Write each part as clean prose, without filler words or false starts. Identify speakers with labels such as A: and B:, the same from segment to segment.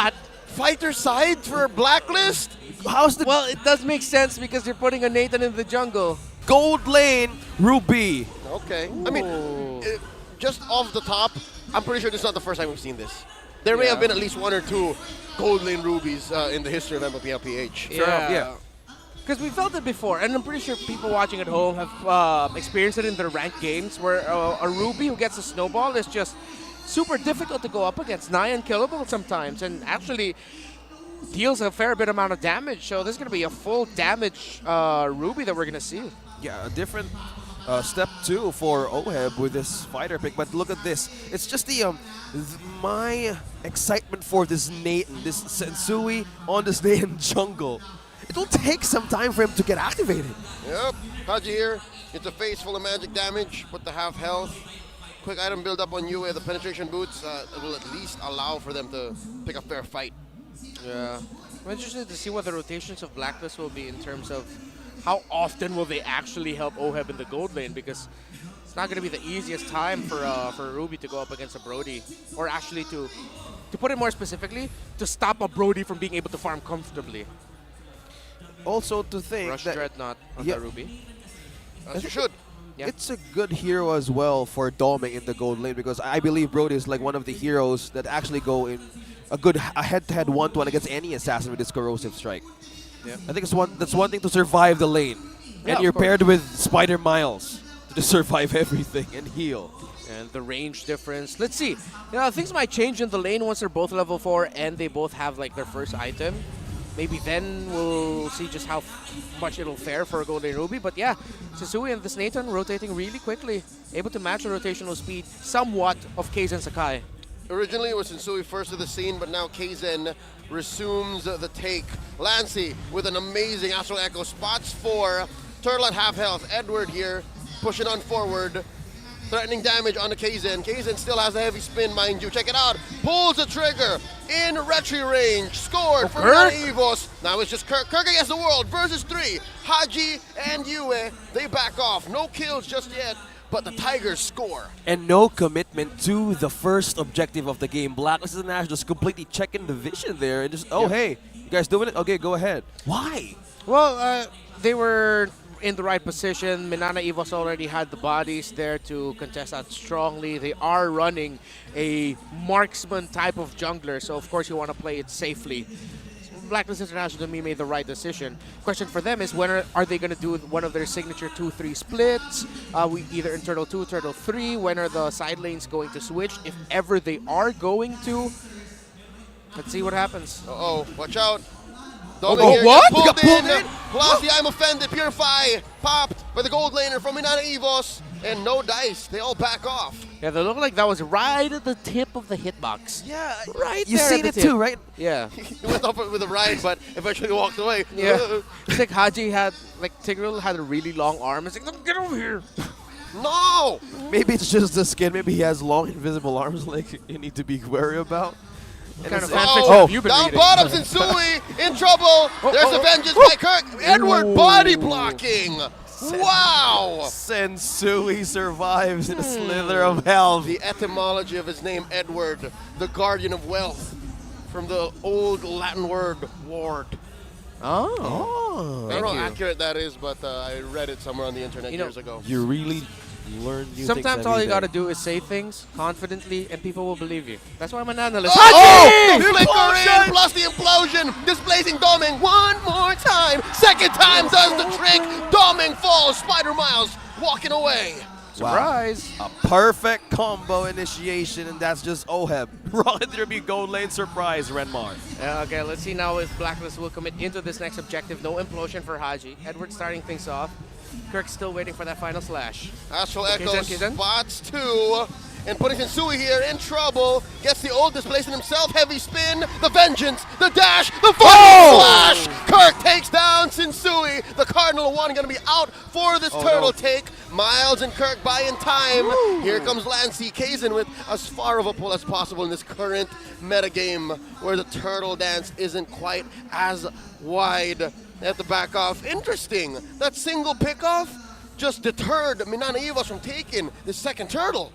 A: that?
B: Fighter side for Blacklist?
C: How's the
A: Well, it does make sense because you're putting a Nathan in the jungle.
C: gold lane Ruby?
B: Okay. I mean,
A: Ooh.
B: just off the top, I'm pretty sure this is not the first time we've seen this. There may
A: Yeah.
B: have been at least 1 or 2 gold lane rubies in the history of MLPLPH.
C: Yeah.
A: Because we felt it before, and I'm pretty sure people watching at home have experienced it in their ranked games, where a Ruby who gets a snowball is just super difficult to go up against, nigh unkillable sometimes, and actually deals a fair bit amount of damage. So this is going to be a full damage Ruby that we're going to see.
C: Yeah, a different step 2 for Oheb with this fighter pick. But look at this. It's just the my excitement for this Nathan, this Sensui on this Nathan jungle. It will take some time for him to get activated.
B: Yep. Haji here. It's a face full of magic damage. Put the half health. Quick item build up on Yue. The penetration boots will at least allow for them to pick a fair fight.
A: Yeah. I'm interested to see what the rotations of Blacklist will be in terms of how often will they actually help Oheb in the gold lane, because it's not going to be the easiest time for Ruby to go up against a Brody, or actually to put it more specifically, to stop a Brody from being able to farm comfortably.
C: Also to think
A: Rush
C: that
A: Dreadnought on
C: Yeah.
A: the Ruby.
B: As you should.
A: Yeah.
C: it's a good hero as well for doming in the gold lane, because I believe Brody is like one of the heroes that actually go in a head-to-head 1-to-1 against any assassin with this corrosive strike.
A: Yeah.
C: I think that's one thing to survive the lane.
A: Yeah,
C: And
A: of
C: you're
A: course.
C: paired with Spider Miles to just survive everything and heal.
A: And the range difference. Let's see. Things might change in the lane once they're both level 4 and they both have like their first item. Maybe then we'll see just how much it'll fare for a Golden Ruby. But yeah, Sensui and this Nathan rotating really quickly. Able to match the rotational speed somewhat of Keizen Sakai.
B: Originally, it was Sensui first to the scene, but now Keizen resumes the take. Lancy with an amazing Astral Echo. Spots for Turtle at half health. Edward here pushing on forward. Threatening damage on the Keizen. Keizen still has a heavy spin, mind you. Check it out. Pulls the trigger in retry range. Scored for
A: Kirk?
B: Minana Evos. Now it's just Kirk. Kirk against the world versus 3. Haji and Yue. They back off. No kills just yet, but the Tigers score.
C: And no commitment to the first objective of the game. Blacklist and Ash just completely checking the vision there and just, hey, you guys doing it? Okay, go ahead. Why?
A: Well, they were in the right position. Minana Evos already had the bodies there to contest out strongly. They are running a marksman type of jungler, so of course you want to play it safely. Blacklist International to me made the right decision. Question for them is, when are they going to do one of their signature 2-3 splits? We either in Turtle 2, Turtle 3. When are the side lanes going to switch? If ever they are going to. Let's see what happens.
B: Uh-oh, watch out.
A: Oh,
B: Doming here
A: what?
B: gets
C: Got pulled in?
B: Plus the I'm offended. Purify popped by the gold laner from Minana Evos. And no dice. They all back off.
A: Yeah, they look like that was right at the tip of the hitbox.
C: Yeah,
A: Right
C: you
A: there
C: seen
A: at
C: it
A: the
C: too,
A: tip.
C: right?
A: Yeah.
B: He went up with a ride, but eventually walked away.
A: Yeah. It's like Haji had, like Tigreal had a really long arm. It's like, get over here.
B: No!
C: Maybe it's just the skin. Maybe he has long invisible arms like you need to be wary about.
A: What kind of
C: it's-
A: fanfiction
B: Oh,
A: have you been
B: down
A: reading?
B: bottom, Sensui in trouble. There's the vengeance by Kirk. Edward body blocking. Wow!
C: Sensui survives in a slither of hell.
B: The etymology of his name, Edward, the guardian of wealth, from the old Latin word ward.
A: Oh.
B: I don't know
A: Thank
B: how
A: you.
B: accurate that is, but I read it somewhere on the internet
A: You know,
B: years ago.
C: You really learn new
A: Sometimes
C: things
A: all
C: every
A: you
C: day.
A: gotta do is say things confidently and people will believe you. That's why I'm an analyst.
B: Oh! Flicker in plus the implosion, displacing Doming one more time. Second time does the trick. Doming falls. Spider Miles walking away.
A: Surprise.
C: A perfect combo initiation, and that's just Oheb. Rocket Derby gold lane surprise, Renmar.
A: Okay, let's see now if Blacklist will commit into this next objective. No implosion for Haji. Edward starting things off. Kirk's still waiting for that final slash.
B: Astral
A: Okay,
B: Echo
A: Zen.
B: spots 2. And putting Sensui here in trouble. Gets the ult, displacing himself. Heavy spin. The vengeance. The dash. The final slash. Kirk takes down Sensui. The Cardinal 1 going to be out for this turtle take. Miles and Kirk buy in time. Here comes Lancy. Kaizen with as far of a pull as possible in this current metagame where the turtle dance isn't quite as wide. They have to back off. Interesting. That single pickoff just deterred Minana Evos from taking the second turtle.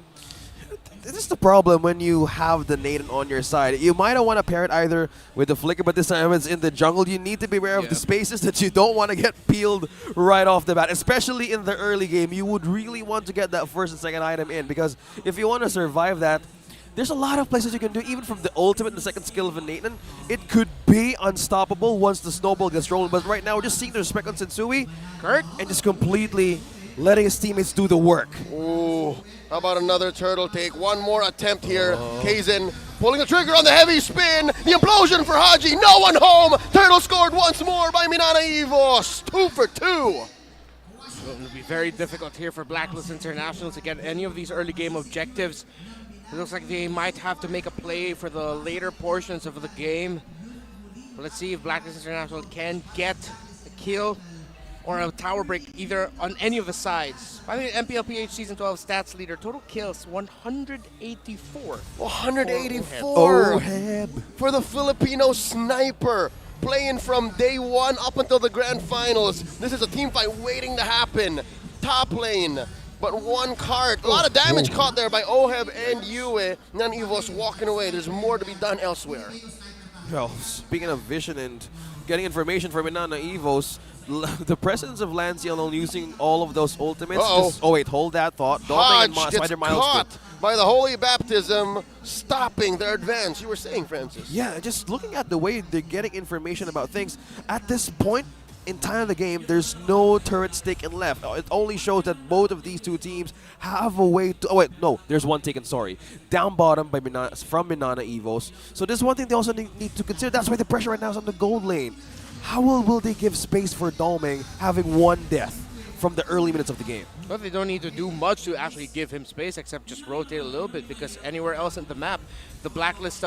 C: this is the problem when you have the Nathan on your side. You might not want to pair it either with the Flicker, but this time it's in the jungle. You need to be aware of the spaces that you don't want to get peeled right off the bat, especially in the early game. You would really want to get that first and second item in, because if you want to survive that, there's a lot of places you can do, even from the ultimate and the second skill of a Nathan. It could be unstoppable once the snowball gets rolling, but right now we're just seeing the respect on Sensui,
A: Kurt?
C: and just completely letting his teammates do the work.
B: Ooh, how about another turtle take? One more attempt here. Kaizen pulling the trigger on the heavy spin. The implosion for Haji. No one home. Turtle scored once more by Minana Evos. 2 for 2.
A: It will be very difficult here for Blacklist International to get any of these early game objectives. It looks like they might have to make a play for the later portions of the game. But let's see if Blacklist International can get a kill or a tower break either on any of the sides. By the way, MPLPH Season 12 stats leader, total kills 184.
B: 184
C: Oheb.
B: for the Filipino sniper. Playing from day one up until the grand finals. This is a team fight waiting to happen. Top lane. But one cart. A lot of damage caught there by Oheb and Yue. None Evos walking away. There's more to be done elsewhere.
C: Well, speaking of vision and getting information from Minana Evos, the presence of Lance Yellow using all of those ultimates. Oh wait, hold that thought.
B: Hodge gets
C: Spider Miles
B: caught by the Holy Baptism, stopping their advance. You were saying, Francis.
C: Yeah, just looking at the way they're getting information about things, at this point in time of the game, there's no turret taken left. It only shows that both of these two teams have a way to... Oh wait, no, there's one taken, sorry. Down bottom by from Minana Evos. So this is one thing they also need to consider. That's why the pressure right now is on the gold lane. How will they give space for Doming having one death from the early minutes of the game?
A: Well, they don't need to do much to actually give him space except just rotate a little bit, because anywhere else in the map, the Blacklist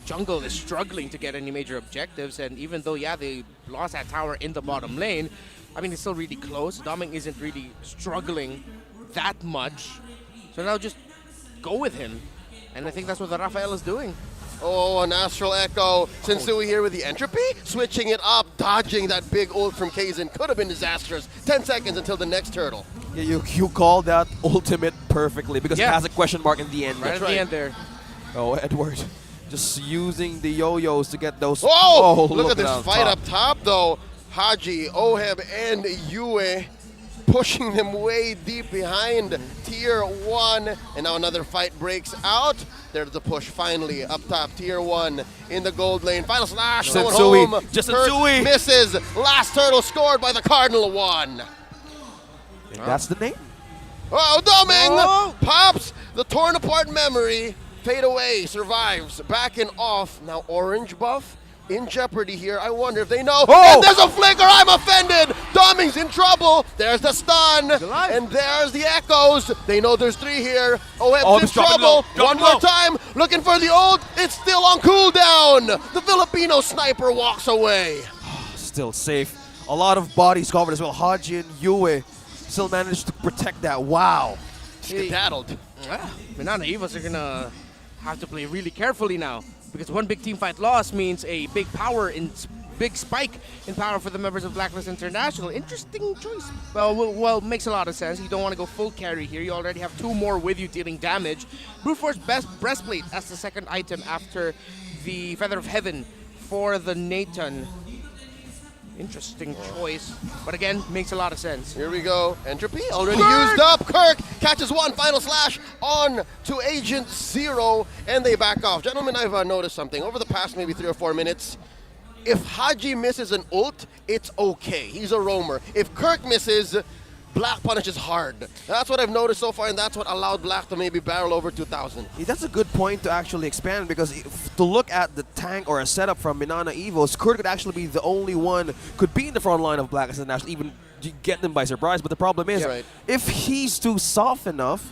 A: jungle is struggling to get any major objectives. And even though, yeah, they lost that tower in the bottom lane, I mean, it's still really close. Doming isn't really struggling that much. So now just go with him. And I think that's what the Rafael is doing.
B: Oh, an Astral Echo. Sensui here with the Entropy, switching it up, dodging that big ult from Kaizen. Could have been disastrous. 10 seconds until the next turtle.
C: Yeah, you called that ultimate perfectly, because it
A: Yeah.
C: has a question mark in the end.
A: Right at the end there.
C: Oh, Edward, just using the yo-yos to get those.
B: Whoa!
C: Oh,
B: Look at this
C: down
B: fight
C: top.
B: up top, though. Haji, Oheb, and Yue pushing them way deep behind Tier 1. And now another fight breaks out. There's the push finally up top. Tier 1 in the gold lane. Final slash, going
C: Sensui,
B: home.
C: just
B: Kurt
C: Sensui.
B: misses. Last turtle scored by the Cardinal 1.
C: That's the name.
B: Oh, Doming
A: Oh.
B: pops the torn apart memory. Fade away, survives. Backing off. Now orange buff in jeopardy here. I wonder if they know.
C: Oh!
B: And there's a flicker. I'm offended. Doming's in trouble. There's the stun.
A: alive.
B: And there's the echoes. They know there's 3 here. Oheb's
C: Oh,
B: in
C: he's dropping
B: trouble.
C: low. Dropping
B: One more
C: low.
B: time. Looking for the ult. It's still on cooldown. The Filipino sniper walks away.
C: Still safe. A lot of bodies covered as well. Haji and Yue still managed to protect that. Wow.
B: Skedaddled.
A: Minana Evos are gonna have to play really carefully now, because one big team fight loss means a big big spike in power for the members of Blacklist International. Interesting choice. Well, makes a lot of sense. You don't want to go full carry here. You already have 2 more with you dealing damage. Brute Force Breastplate as the second item after the Feather of Heaven for the Nathan. Interesting choice, but again, makes a lot of sense.
B: Here we go. Entropy already
A: Kirk!
B: used up. Kirk catches one final slash on to Agent Zero, and they back off. Gentlemen, I've noticed something. Over the past maybe 3 or 4 minutes, if Haji misses an ult, it's okay. He's a roamer. If Kirk misses, Black punishes hard. That's what I've noticed so far, and that's what allowed Black to maybe barrel over 2,000.
C: Yeah, that's a good point to actually expand, because to look at the tank or a setup from Minana Evos, Kurt could actually be the only one could be in the front line of Blacklist International, even get them by surprise. But the problem is,
B: Yeah, right.
C: if he's too soft enough,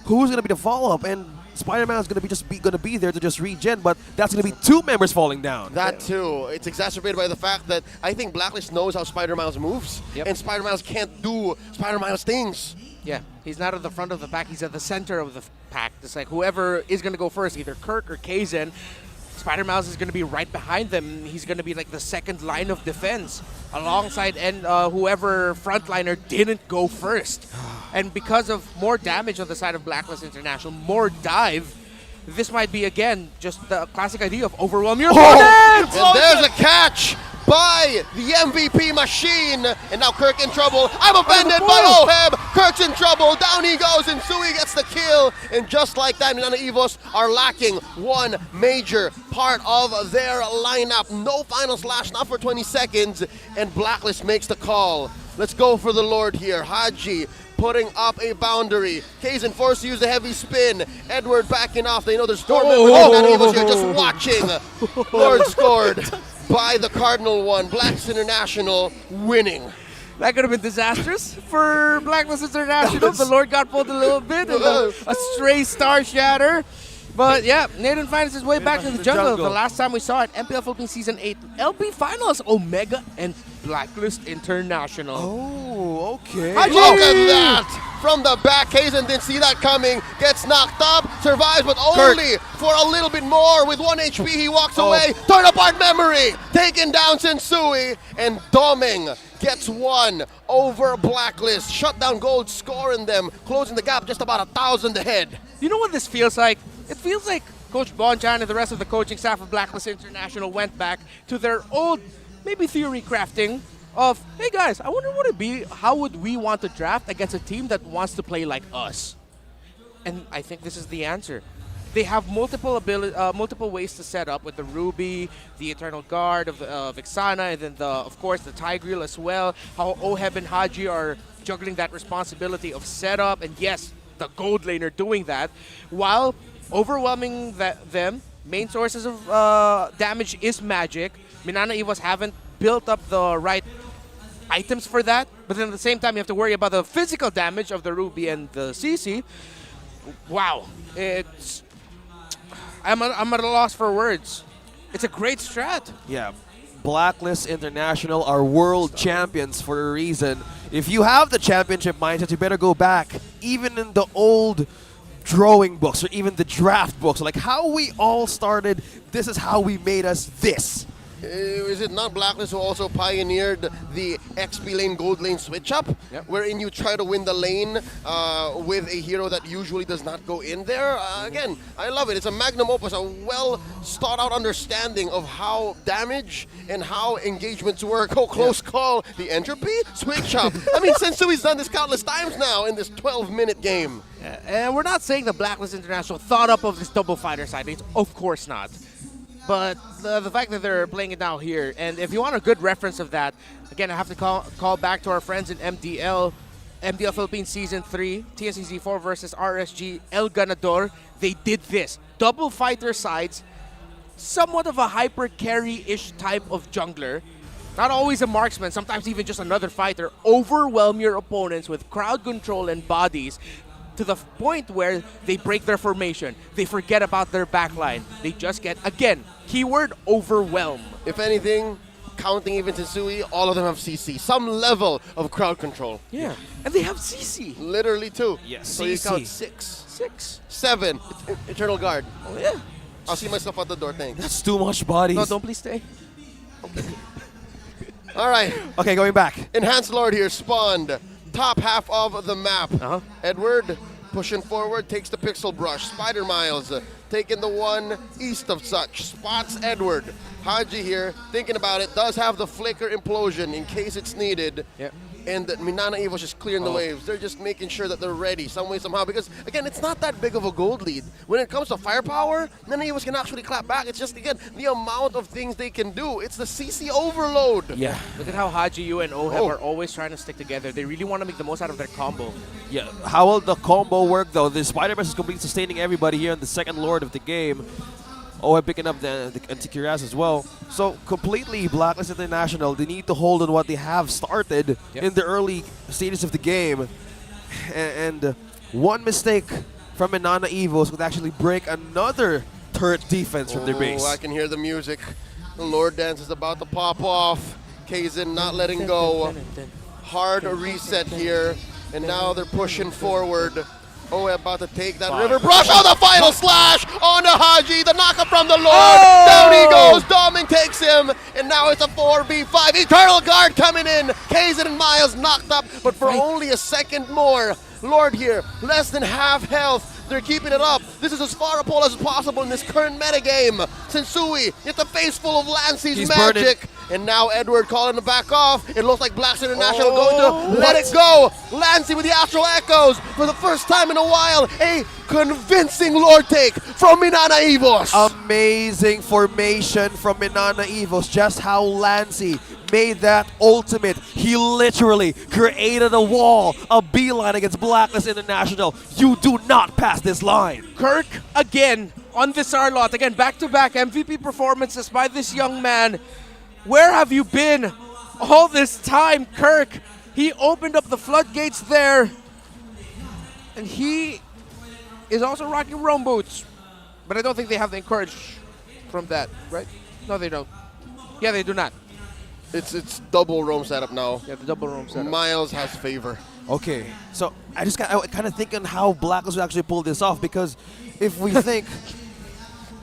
C: who's going to be the follow-up? And Spider-Man is going to be there to just regen, but that's going to be 2 members falling down.
B: That too. It's exacerbated by the fact that I think Blacklist knows how Spider-Miles moves,
A: Yep.
B: and Spider-Miles can't do Spider-Miles things.
A: Yeah, he's not at the front of the pack. He's at the center of the pack. It's like whoever is going to go first, either Kirk or Kaizen. Spider Miles is going to be right behind them. He's going to be like the second line of defense alongside whoever frontliner didn't go first. And because of more damage on the side of Blacklist International, more dive, this might be, again, just the classic idea of overwhelm your opponent!
B: And there's a catch by the MVP machine. And now Kirk in trouble. I'm offended by Oheb. Kirk's in trouble. Down he goes, and Sui gets the kill. And just like that, Minana Evos are lacking one major part of their lineup. No final slash, not for 20 seconds. And Blacklist makes the call. Let's go for the Lord here. Haji putting up a boundary. Kaizen forced to use the heavy spin. Edward backing off. They know there's storm members. Minana Evos here just watching. Lord scored by the Cardinal one. Blacks International winning.
A: That could have been disastrous for Blacklist International. The Lord got pulled a little bit, and a stray star shatter. But yeah, Nathan finds his way back to the jungle. The last time we saw it, MPL Philippines Season 8 LP Finals, Omega and Blacklist International.
C: Oh, okay.
B: Look at that! From the back, Kaizen didn't see that coming. Gets knocked up, survives, but only for a little bit more. With 1 HP, he walks away. Torn apart memory! Taken down Sensui, and Doming gets one over Blacklist. Shutdown Gold scoring them, closing the gap just about 1,000 ahead.
A: You know what this feels like? It feels like Coach Bonchan and the rest of the coaching staff of Blacklist International went back to their old, maybe theory crafting of, hey guys, I wonder what it'd be, how would we want to draft against a team that wants to play like us? And I think this is the answer. They have multiple ways to set up with the Ruby, the Eternal Guard of Ixana, and then of course the Tigreal as well. How Oheb and Haji are juggling that responsibility of setup, and yes, the gold laner doing that, while overwhelming them. Main sources of damage is magic. Minana Evos haven't built up the right items for that, but then at the same time you have to worry about the physical damage of the Ruby and the CC. Wow, I'm at a loss for words. It's a great strat.
C: Yeah, Blacklist International are world champions for a reason. If you have the championship mindset, you better go back, even in the old drawing books or even the draft books, like how we all started. This is how we made us this.
B: Is it not Blacklist who also pioneered the XP lane gold lane switch up?
A: Yep.
B: Wherein you try to win the lane with a hero that usually does not go in there? Again, I love it. It's a magnum opus, a well thought out understanding of how damage and how engagements work. Oh, close call. The entropy? Switch up. I mean, Sensui's done this countless times now in this 12-minute game.
A: And we're not saying that Blacklist International thought up of this double fighter side. Of course not. But the fact that they're playing it now here, and if you want a good reference of that, again, I have to call back to our friends in MDL Philippines Season 3, TSCZ4 versus RSG El Ganador. They did this. Double fighter sides, somewhat of a hyper carry-ish type of jungler. Not always a marksman, sometimes even just another fighter. Overwhelm your opponents with crowd control and bodies, to the point where they break their formation. They forget about their backline. They just get, again, keyword overwhelm.
B: If anything, counting even Sensui, all of them have CC. Some level of crowd control.
A: Yeah. And they have CC.
B: Literally two.
C: Yes.
B: So you
C: CC.
B: count 6.
A: 6.
B: 7. Eternal Guard.
A: Oh, yeah.
B: I'll see myself at the door, thanks.
C: That's too much bodies.
A: No, don't please stay.
B: All right.
C: Okay, going back.
B: Enhanced Lord here spawned. Top half of the map. Edward pushing forward, takes the pixel brush. Spider Miles taking the one east of such. Spots Edward. Haji here, thinking about it, does have the flicker implosion in case it's needed.
A: Yep.
B: And Minana Evos just clearing the waves. They're just making sure that they're ready some way, somehow. Because, again, it's not that big of a gold lead. When it comes to firepower, Minana Evos can actually clap back. It's just, again, the amount of things they can do. It's the CC overload.
A: Yeah. Look at how Haji, you, and Oheb are always trying to stick together. They really want to make the most out of their combo.
C: Yeah, how will the combo work though? The Spider-Man is completely sustaining everybody here in the second Lord of the game. Oheb picking up the anti-cuirass as well. So completely Blacklist International, they need to hold on what they have started in the early stages of the game. And one mistake from Minana Evos could actually break another turret defense from their base.
B: I can hear the music. The Lord Dance is about to pop off. Kaizen not letting go. Hard reset here. And now they're pushing forward. Oh, about to take that
A: Fine.
B: river brush. Oh, the final slash on the Haji. The knockup from the Lord.
A: Oh!
B: Down he goes. Doming takes him. And now it's a 4v5. Eternal Guard coming in. Kazan and Miles knocked up, but for only a second more. Lord here, less than half health. They're keeping it up. This is as far a pull as possible in this current metagame. Sensui, it's a face full of Lancey's
C: He's
B: magic.
C: burning.
B: And now Edward calling him back off. It looks like Blacklist International
A: Oh,
B: going to let it go. Lancey with the Astral Echoes for the first time in a while. A convincing Lord take from Minana Evos.
C: Amazing formation from Minana Evos. Just how Lancey made that ultimate. He literally created a wall, a beeline against Blacklist International. You do not pass this line.
A: Kirk again on this lot. Again, back-to-back MVP performances by this young man. Where have you been all this time, Kirk? He opened up the floodgates there. And he is also rocking Rome boots. But I don't think they have the encourage from that, right? No, they don't. Yeah, they do not.
B: It's double roam setup now.
A: Yeah, the double Rome setup.
B: Miles has favor.
C: Okay, so I kind of thinking how Blacklist would actually pull this off, because if we think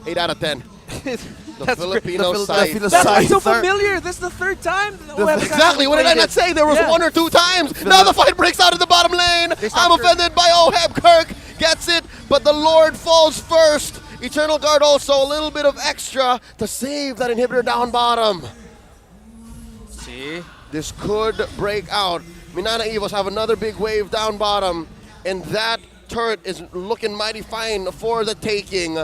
B: 8 out of 10. The
A: That's
B: Filipino
C: The
B: side.
C: Filipino
A: That's why it's so
C: Scyther.
A: familiar. This is the third time.
B: Exactly. What did I not say? There was
A: Yeah.
B: 1 or 2 times. Now the fight breaks out in the bottom lane.
A: They
B: I'm
A: stopped
B: offended by Oheb. Kirk gets it, but the Lord falls first. Eternal Guard also a little bit of extra to save that inhibitor down bottom.
A: See?
B: This could break out. Minana Evos have another big wave down bottom, and that turret is looking mighty fine for the taking.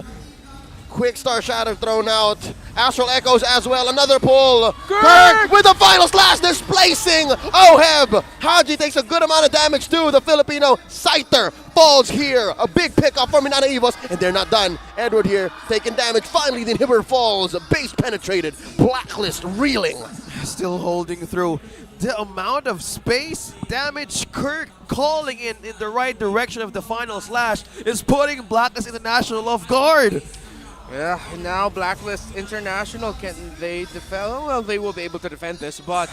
B: Quick Star Shatter thrown out. Astral Echoes as well. Another pull. Kirk with the final slash, displacing Oheb. Haji takes a good amount of damage too. The Filipino Scyther falls here. A big pickup for Minana Evos, and they're not done. Edward here taking damage. Finally, the inhibitor falls. Base penetrated. Blacklist reeling.
C: Still holding through. The amount of space damage Kirk calling in the right direction of the final slash is putting Blacklist International off guard.
A: Yeah, now Blacklist International, can they defend? Well, they will be able to defend this, but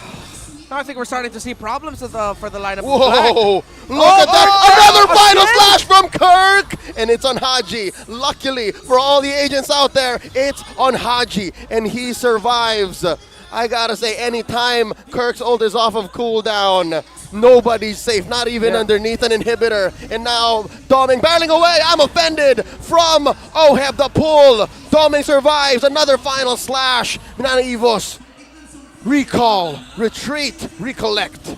A: now I think we're starting to see problems for the lineup. of Black.
B: Whoa! Look at that! Another final slash from Kirk! And it's on Haji. Luckily for all the agents out there, it's on Haji. And he survives. I gotta say, anytime Kirk's ult is off of cooldown, nobody's safe, not even underneath an inhibitor. And now Doming barreling away. I'm offended from Oheb the pull. Doming survives. Another final slash. Minana Evos. Recall, retreat, recollect.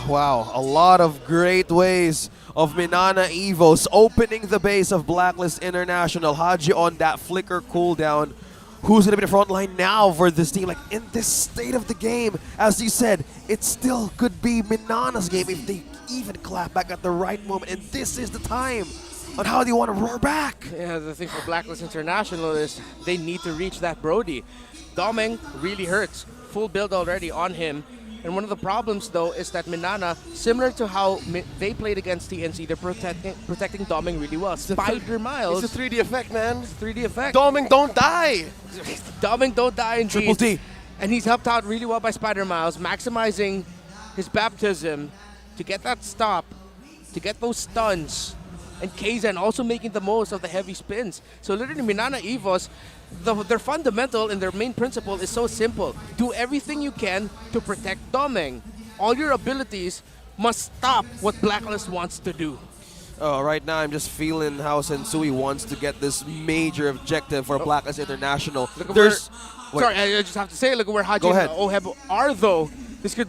C: Wow, a lot of great ways of Minana Evos opening the base of Blacklist International. Haji on that flicker cooldown. Who's going to be the front line now for this team? Like, in this state of the game, as you said, it still could be Minana's game if they even clap back at the right moment. And this is the time on how they want to roar back.
A: Yeah, the thing for Blacklist International is they need to reach that Brody. Doming really hurts. Full build already on him. And one of the problems, though, is that Minana, similar to how they played against TNC, they're protecting Doming really well. Spider Miles.
B: It's a 3D effect, man.
A: 3D effect.
B: Doming don't die.
A: Doming don't die indeed.
C: Triple D.
A: And he's helped out really well by Spider Miles, maximizing his baptism to get that stop, to get those stuns. And Kazan also making the most of the heavy spins. So literally Minana Evos, their fundamental and their main principle is so simple. Do everything you can to protect Doming. All your abilities must stop what Blacklist wants to do.
C: Right now, I'm just feeling how Sensui wants to get this major objective for Blacklist International.
A: Look at
C: There's...
A: sorry, I just have to say, look at where Haji
C: Go
A: and
C: ahead.
A: Oheb are, though. This could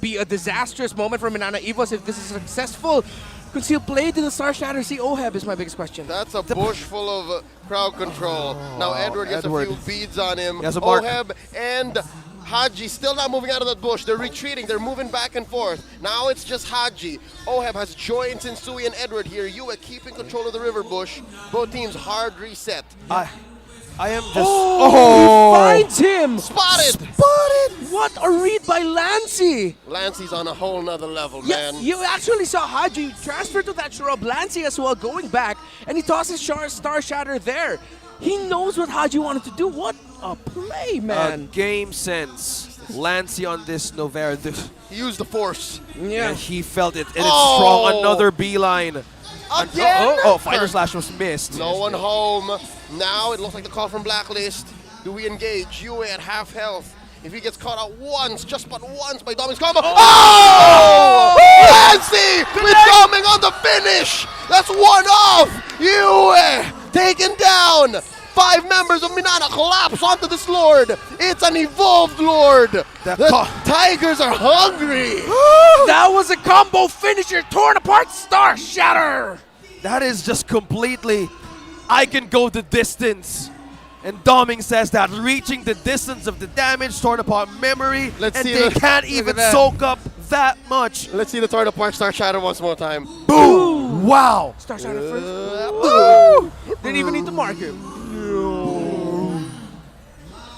A: be a disastrous moment for Minana Evos if this is successful. Concealed play to the Star Shatter. See, Oheb is my biggest question.
B: That's a bush full of crowd control. Now Edward gets a few beads on him.
C: He has a mark.
B: Oheb and Haji still not moving out of that bush. They're retreating. They're moving back and forth. Now it's just Haji. Oheb has joined Sensui and Edward here. Yue keeping control of the river bush. Both teams hard reset.
C: I am just...
A: Oh, he finds him!
B: Spotted!
A: Spotted! What a read by Lancey!
B: Lancey's on a whole nother level,
A: Yeah,
B: man.
A: you actually saw Haji transfer to that shrub. Lancey as well going back, and he tosses Star Shatter there. He knows what Haji wanted to do. What a play, man!
C: Game sense. Lancey on this Novera.
B: He used the force.
A: Yeah.
C: And he felt it, and it's strong. Another beeline.
B: Again!
C: Oh, Fighter Slash was missed.
B: No one home. Now it looks like the call from Blacklist. Do we engage? Yue at half health. If he gets caught out once, just but once by Doming's combo. Oh! Lancy with Doming on the finish! That's one off! Yue taken down! 5 members of Minana collapse onto this Lord. It's an evolved Lord. The Tigers are hungry.
A: That was a combo finisher, torn apart Star Shatter.
C: That is just completely, I can go the distance. And Doming says that, reaching the distance of the damage, torn apart memory,
B: Let's
C: and
B: see
C: they
B: the-
C: can't
B: look
C: even
B: at that.
C: soak up that much.
B: Let's see the torn apart Star Shatter once more time.
C: Boom! Wow!
A: Star Shatter first. Didn't even need to mark him.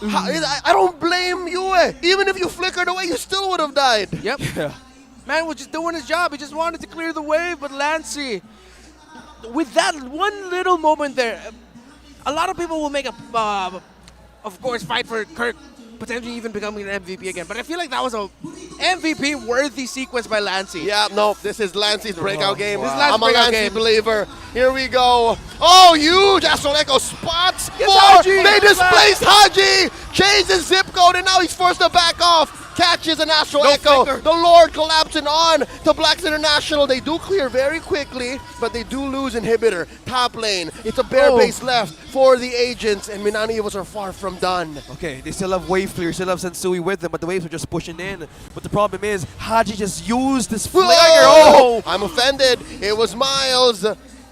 B: I don't blame Yue. Even if you flickered away, you still would have died.
A: Yep.
C: Yeah.
A: Man was just doing his job. He just wanted to clear the wave, but Lancy, with that one little moment there, a lot of people will make a, of course, fight for Kirk potentially even becoming an MVP again. But I feel like that was a MVP-worthy sequence by Lancy.
B: Yeah, no, this is Lancy's breakout game.
A: This is Lance's
B: I'm a
A: breakout
B: Lancy
A: game.
B: believer. Here we go. Oh, huge Astral Echo spots.
A: Yes,
B: More.
A: Haji.
B: They displaced Haji. Changes zip code, and now he's forced to back off. Catches an Astral
C: No
B: Echo.
C: flicker.
B: The Lord collapsing on to Blacks International. They do clear very quickly, but they do lose inhibitor. Top lane. It's a bare base left for the agents, and Minana Evos are far from done.
C: Okay, they still have wave clear, still have Sensui with them, but the waves are just pushing in. But the problem is, Haji just used this flagger.
B: Whoa! I'm offended. It was Miles.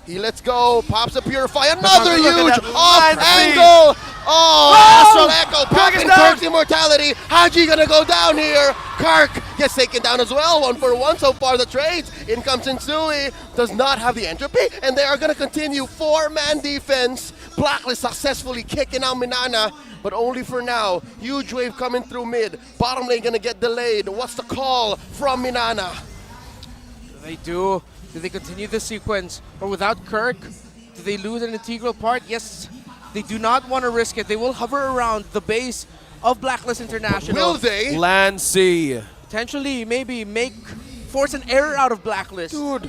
B: He lets go, pops a Purify, another
C: look at
B: huge
C: that
B: off
C: Lancy.
B: angle. Oh, Astral Echo
C: Kirk is
B: popping
C: down.
B: Kirk's immortality. Haji gonna go down here. Kirk gets taken down as well. 1 for 1 so far the trades. In comes Insui. Does not have the entropy, and they are gonna continue 4-man defense. Blacklist successfully kicking out Minana, but only for now. Huge wave coming through mid. Bottom lane gonna get delayed. What's the call from Minana?
A: They do. Do they continue the sequence? Or without Kirk, do they lose an integral part? Yes, they do not want to risk it. They will hover around the base of Blacklist International.
B: Will they?
C: Lancy.
A: Potentially, maybe force an error out of Blacklist.
B: Dude,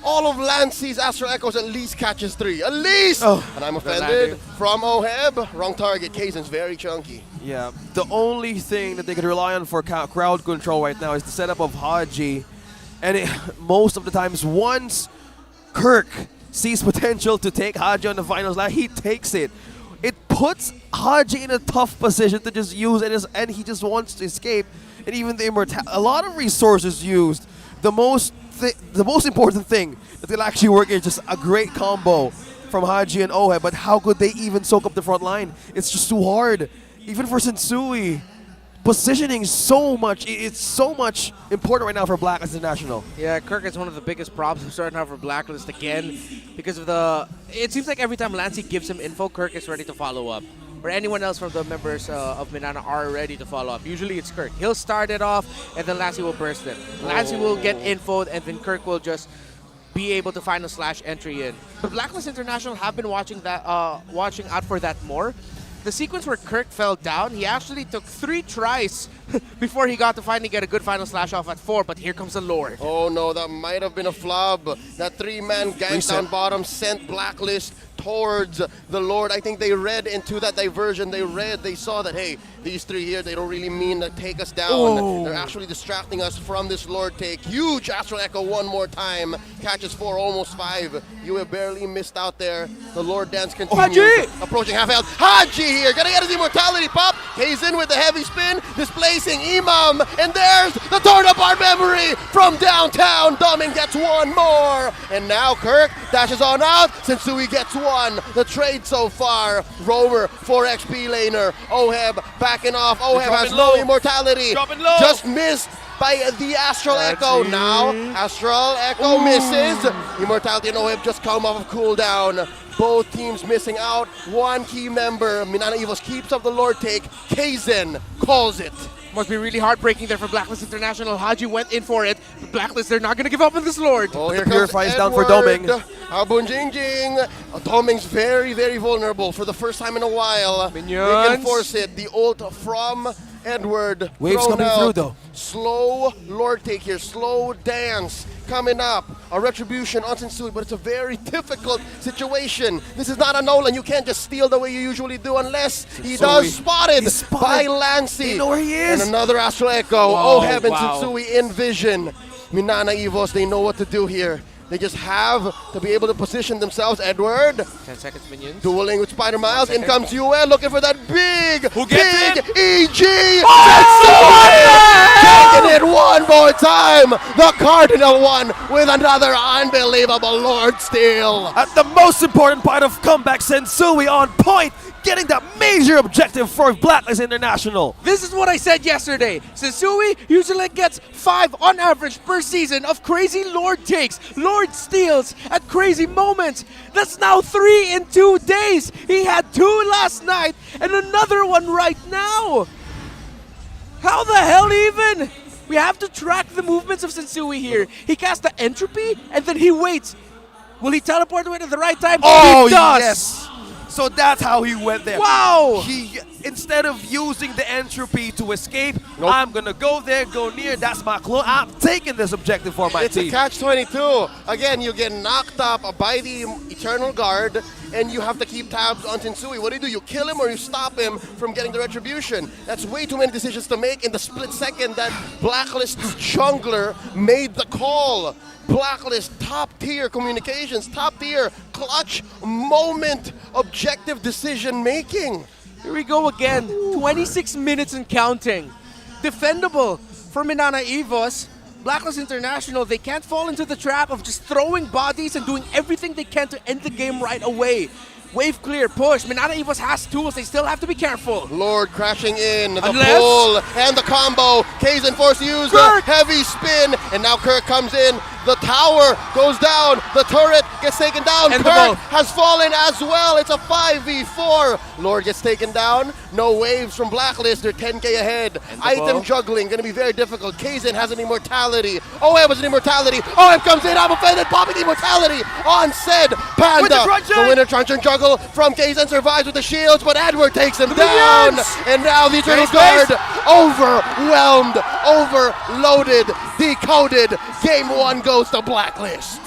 B: all of Lancy's Astral Echoes at least catches 3. At least!
C: Oh.
B: And I'm
A: The
B: offended.
A: landing.
B: From Oheb, wrong target. Kaizen's very chunky.
C: Yeah, the only thing that they could rely on for crowd control right now is the setup of Haji. And most of the times, once Kirk sees potential to take Haji on the finals line, he takes it. It puts Haji in a tough position to just use, and he just wants to escape. And even the a lot of resources used. The most important thing that will actually work is just a great combo from Haji and Oheb. But how could they even soak up the front line? It's just too hard. Even for Sensui. Positioning so much, it's so much important right now for Blacklist International.
A: Yeah, Kirk is one of the biggest props who's starting out for Blacklist again because of the... It seems like every time Lancy gives him info, Kirk is ready to follow up. Or anyone else from the members of Minana are ready to follow up. Usually it's Kirk. He'll start it off and then Lancy will burst it. Lancy will get info and then Kirk will just be able to find a slash entry in. But Blacklist International have been watching out for that more. The sequence where Kirk fell down, he actually took 3 tries before he got to finally get a good final slash off at 4, but here comes the Lord.
B: Oh no, that might have been a flub. That 3-man gank
C: Reset.
B: down bottom sent Blacklist towards the Lord. I think they read into that diversion. They saw that, hey, these 3 here, they don't really mean to take us down.
A: Oh.
B: They're actually distracting us from this Lord take. Huge Astral Echo one more time. Catches 4, almost 5. You have barely missed out there. The Lord dance continues.
A: Haji!
B: Approaching half health. Haji here, gonna get his immortality pop. Kaizen with the heavy spin, displacing Imam. And there's the torn apart memory from downtown. Domin gets 1 more. And now Kirk dashes on out. Sensui gets 1. The trade so far. Rover, 4 XP laner. Oheb backing off. Oheb has
C: dropping
B: low
C: low.
B: immortality.
C: Dropping low.
B: Just missed by the Astral Echo. Now Astral Echo misses. Immortality and Oheb just come off of cooldown. Both teams missing out. 1 key member. Minana Evos keeps up the Lord take. Kaizen calls it.
A: Must be really heartbreaking there for Blacklist International. Haji went in for it. But Blacklist, they're not going to give up on this Lord.
B: Oh, here
C: the Purify
B: comes
C: is down for
B: Edward.
C: Doming.
B: Abun Jing Jing. Doming's very, very vulnerable for the first time in a while. They can
A: Minions.
B: force it. The ult from Edward.
C: Waves
B: thrown
C: coming
B: out.
C: through, though.
B: Slow Lord take here. Slow dance coming up. a retribution on Sensui, but it's a very difficult situation. This is not a Nolan. You can't just steal the way you usually do unless he does spotted
C: He's spotted.
B: by Lancey.
C: They know where he is.
B: And another Astral Echo.
A: Wow,
B: Oheb and
A: wow.
B: Sensui in vision. Minana Evos, they know what to do here. They just have to be able to position themselves. Edward
A: 10 seconds, minions.
B: dueling with Spider Miles. In
A: Second.
B: comes UL looking for that big,
C: Who gets
B: big
C: it?
B: EG.
C: Oh!
B: Taking it one more time. The Cardinal one with another unbelievable Lord Steal.
C: At the most important part of comeback, Sensui on point, getting that major objective for Blacklist International.
A: This is what I said yesterday. Sensui usually gets 5 on average per season of crazy Lord takes, Lord steals at crazy moments. That's now 3 in 2 days. He had 2 last night and another one right now. How the hell even? We have to track the movements of Sensui here. He casts the entropy and then he waits. Will he teleport away at the right time?
C: Oh,
A: he does.
C: yes. So that's how he went there.
A: Wow.
C: He, instead of using the entropy to escape,
B: Nope.
C: I'm going to go there, go near. That's my clue. I'm taking this objective for my
B: It's
C: team.
B: a catch-22. Again, you get knocked up by the Eternal Guard, and you have to keep tabs on Sensui. What do? You kill him or you stop him from getting the retribution? That's way too many decisions to make in the split second that Blacklist jungler made the call. Blacklist, top-tier communications, top-tier clutch moment objective decision making.
A: Here we go again. 26 minutes and counting. Defendable for Minana Evos. Blacklist International, they can't fall into the trap of just throwing bodies and doing everything they can to end the game right away. Wave clear, push. Minana Evos has tools. They still have to be careful.
B: Lord crashing in, the
A: Unless-
B: pull, and the combo. Kaizen forced to use
A: Kirk!
B: the heavy spin, and now Kirk comes in. The tower goes down. The turret gets taken down.
A: And the
B: Kirk
A: ball.
B: has fallen as well. It's a 5v4. Lord gets taken down. No waves from Blacklist. They're 10k ahead.
A: the
B: Item
A: ball.
B: juggling going to be very difficult. Kaizen has an immortality. OM has an immortality. OM comes in. I'm offended. Popping immortality on said Panda.
C: With the truncheon.
B: The winner truncheon juggle from Kaizen survives with the shields, but Edward takes him
A: The
B: down.
A: minions.
B: And now the Eternal
A: Space,
B: Guard overwhelmed, overloaded, decoded. Game 1 goes to Blacklist.